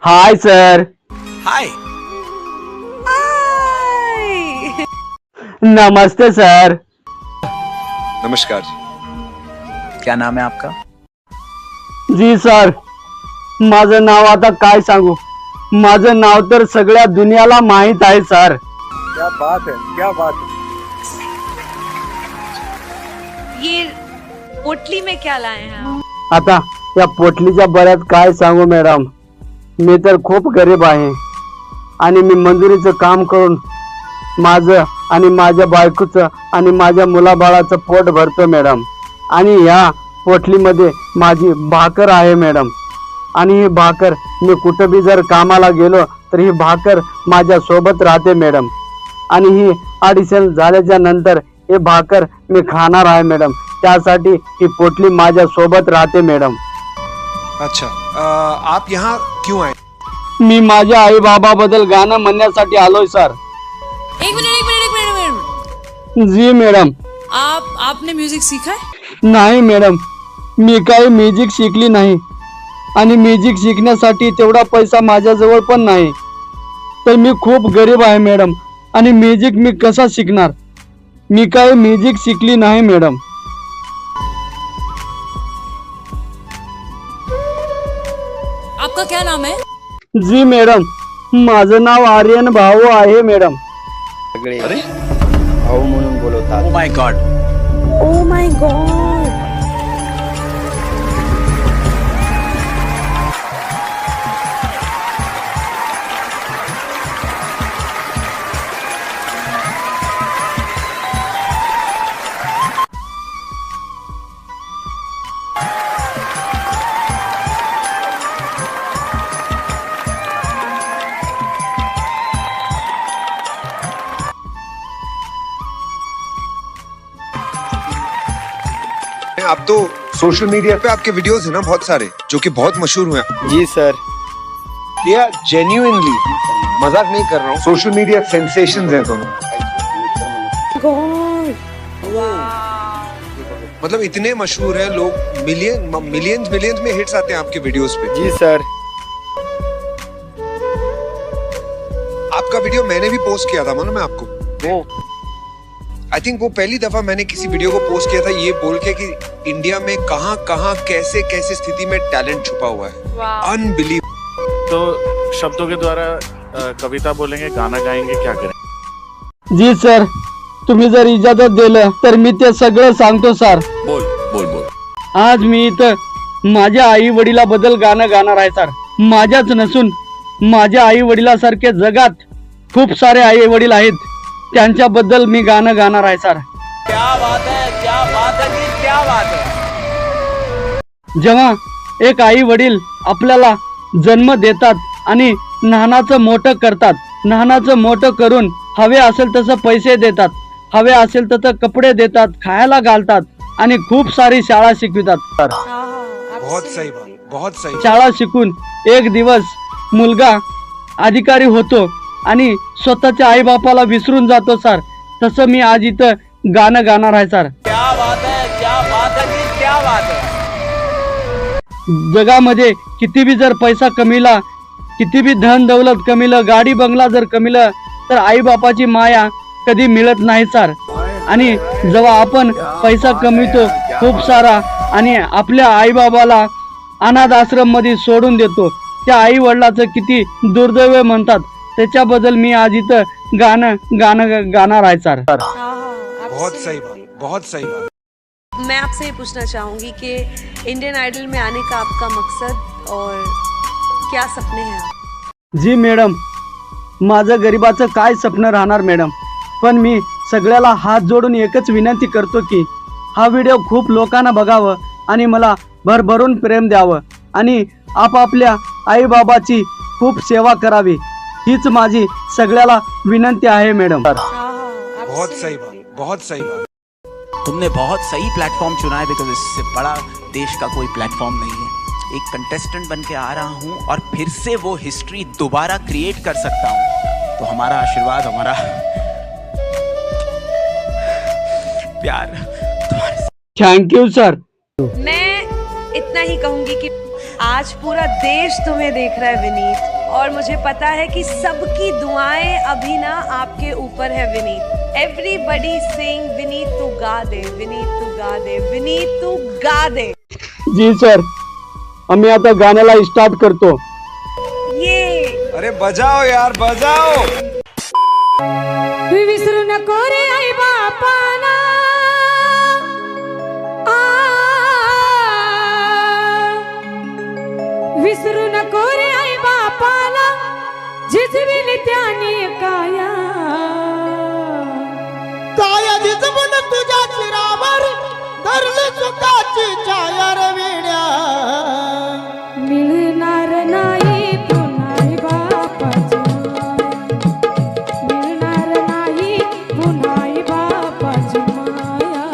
Hi sir. हाय। नमस्ते sir. नमस्कार जी। क्या नाम है आपका? जी सर, माझं नाव आता काय सांगू, माझं नाव तर सगळ्या दुनियाला माहित आहे सर। क्या बात है, क्या बात है। ये पोटली में क्या लाए हैं आप? आता या पोटलीच्या बऱ्यात काय सांगू मॅडम, मी तर खूप गरीब आहे आणि मी मंजुरीचं काम करून माझं आणि माझ्या बायकोचं आणि माझ्या मुलाबाळाचं पोट भरतो मॅडम। आणि ह्या पोटलीमध्ये माझी भाकर आहे मॅडम, आणि ही भाकर मी कुठं बी जर कामाला गेलो तर ही भाकर माझ्या सोबत राहते मॅडम, आणि ही ऑडिशन झाल्याच्या नंतर हे भाकर मी खाणार आहे मॅडम, त्यासाठी ही पोटली माझ्या सोबत राहते मॅडम। अच्छा, आप यहाँ क्यों आए? मी माझ्या आई बाबा बद्दल गाणं म्हणण्यासाठी आलोय सर। एक मिनट। जी मॅडम। आपने म्यूजिक सीखा है? नाही मॅडम, मी काही म्युझिक शिकली नाही आणि म्युझिक शिकण्यासाठी तेवढा पैसा माझ्याजवळ पण नाही, तर मी खूप गरीब आहे मॅडम, आणि म्युझिक मी कसा शिकणार? मी काही म्युझिक शिकली नाही मॅडम। आपका क्या नाम है? जी मॅडम, माझं नाव आर्यन भाऊ आहे मॅडम। अरे भाऊ म्हणून बोलवतात। Oh my God. Oh my God. आप तो सोशल मीडिया पे आपके वीडियोस है ना बहुत सारे, जो कि बहुत मशहूर हुए हैं। जी सर। ये जेन्युइनली मजाक नहीं कर रहा हूँ, सोशल मीडिया सेंसेशंस हैं दोनों। मतलब इतने मशहूर हैं लोग, मिलियंस में हिट्स आते हैं आपके वीडियोस पे। जी सर। आपका वीडियो मैंने भी पोस्ट किया था, मालूम है आपको? वो आई थिंक वो पहली दफा मैंने किसी वीडियो को पोस्ट किया था ये बोल के कि इंडिया में कहाँ कहाँ कैसे कैसे स्थिति में टैलेंट छुपा हुआ है। अनबिलीव। तो शब्दों के द्वारा कविता बोलेंगे, गाना गाएंगे, क्या करें? जी सर, तुम्ही जर इजाजत दिलं तर मी ते सगळं सांगतो सर। बोल बोल बोल। आज मी इथं माझ्या आई वडिलाबद्दल गाणं गाणार आहे सर। माझ्याच नसून माझ्या आई वडिलासारखे जगात खूप सारे आई वडील आहेत, त्यांच्याबद्दल मी गाणं गाणार आहे सर। क्या बात है, क्या बात है जी, क्या बात है। जेव्हा एक आई वडील आपल्याला जन्म देतात आणि लहानाचं मोठं करतात, लहानाचं मोठं करून हवे असेल तसं पैसे देतात, हवे असेल तसं कपडे देतात, खायला घालतात आणि खूप सारी शाळा शिकवितात सर। बहुत सही बात, बहुत सही। शाळा शिकून एक दिवस मुलगा अधिकारी होतो आणि स्वतःच्या आई बापाला विसरून जातो सर। तसं मी आज इथं गाणं गाणार आहे सर। क्या बात है, क्या बात है जी, क्या बात है। जगामध्ये किती बी जर पैसा कमीला, किती बी धन दौलत कमीलं, गाडी बंगला जर कमीलं, तर आई बापाची माया कधी मिळत नाही सर। आणि जेव्हा आपण पैसा कमवितो खूप सारा आणि आपल्या आई बाबाला अनाथ आश्रम मध्ये सोडून देतो, त्या आई वडिलाचं किती दुर्दैव म्हणतात, त्याच्याबद्दल मी आज इथं गाणं गाणार आहे सर। बहुत सही बात, बहुत सही बात। मैं आपसे ये पूछना चाहूंगी कि इंडियन आइडल में आने का आपका मकसद और क्या सपने हैं आप? जी मॅडम, माझं गरिबाचं काय स्वप्न राहणार मॅडम, पण मी सगळ्याला हात जोडून एकच विनंती करतो की हा व्हिडिओ खूप लोकांना बघावं आणि मला भरभरून प्रेम द्यावं आणि आपापल्या आई बाबाची खूप सेवा करावी, हीच माझी सगळ्याला विनंती आहे मॅडम। बहुत सही बात, बहुत सही बात। तुमने बहुत सही प्लेटफॉर्म चुना है, बिकॉज इससे बड़ा देश का कोई प्लेटफॉर्म नहीं है। एक कंटेस्टेंट बन के आ रहा हूँ और फिर से वो हिस्ट्री दोबारा क्रिएट कर सकता हूँ, तो हमारा आशीर्वाद, हमारा प्यार तुम्हारे। Thank you sir. मैं इतना ही कहूंगी कि आज पूरा देश तुम्हें देख रहा है विनीत, और मुझे पता है कि सबकी दुआएं अभी ना आपके ऊपर है विनीत। एवरीबडी सिंग विनीत तू गा दे, विनीत तू गा दे, विनीत तू गा दे। जी सर, आम्ही आता गाण्याला स्टार्ट करतो। ये अरे बजाओ यार, बजाओ। विसरू नको रे आई बापाला, विसरू नको रे आई बापाला, झिजविली त्याने काया काया झिजवून तुझ्या चिरावर धरली सुखाची छाया रे वेड्या। मिळणार नाही पुन्हा आई बापाची, मिळणार नाही पुन्हा आई बापाची माया,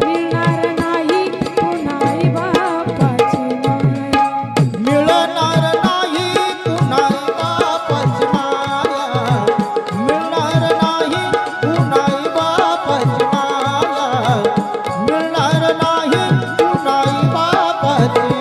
मिळणार नाही पुन्हा आई बापाची माया, मिळणार नाही पुन्हा बापाची माया, मिळणार नाही पुन्हा बापाची माया, मिळणार नाही पुन्हा बापाची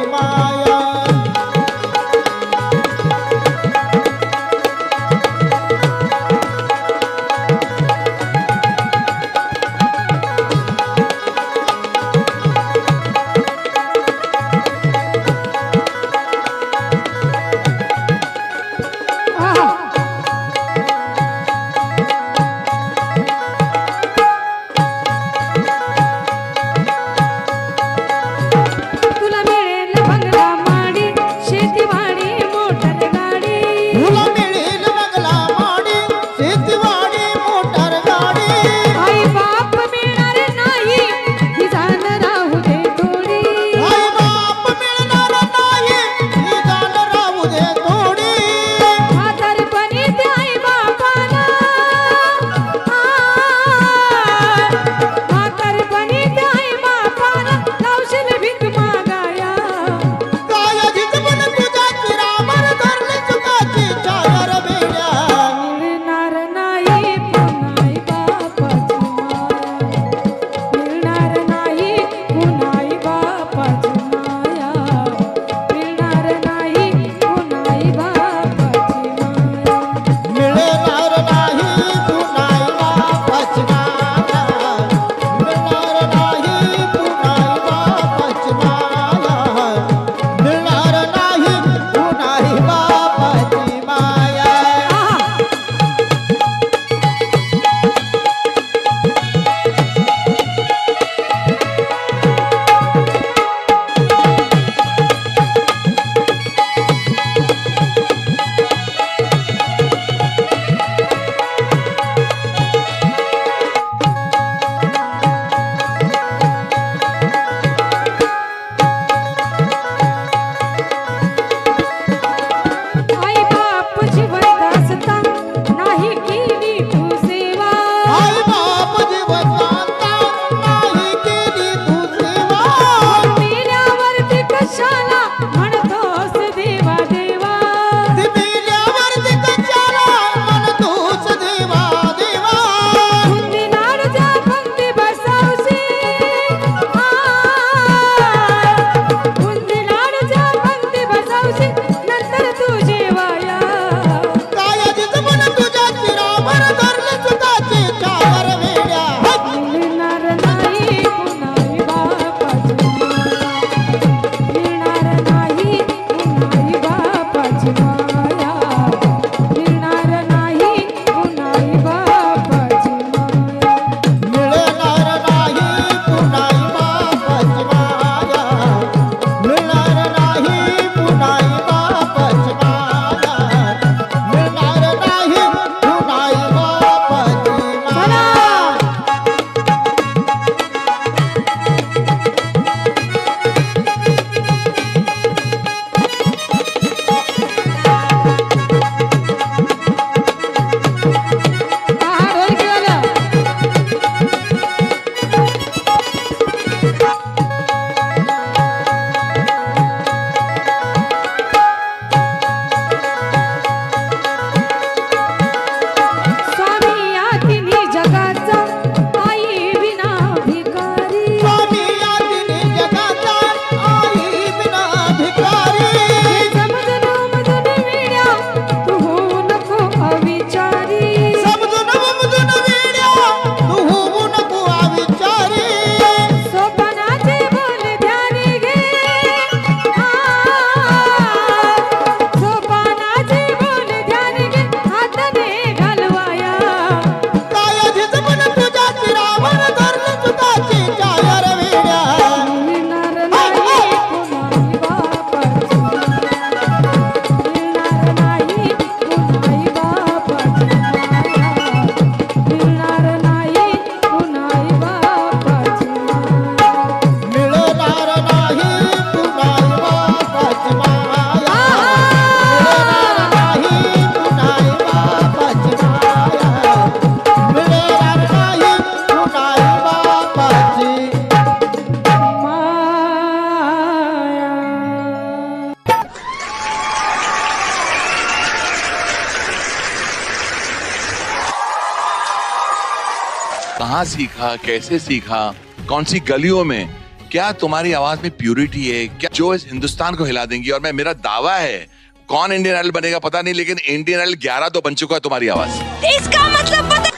कहाँ सीखा, कैसे सीखा, कौन सी गलियों में, क्या तुम्हारी आवाज में प्यूरिटी है क्या जो इस हिंदुस्तान को हिला देंगी। और मेरा दावा है, कौन इंडियन आइडल बनेगा पता नहीं, लेकिन इंडियन आइडल 11 तो बन चुका है तुम्हारी आवाज। इसका मतलब पता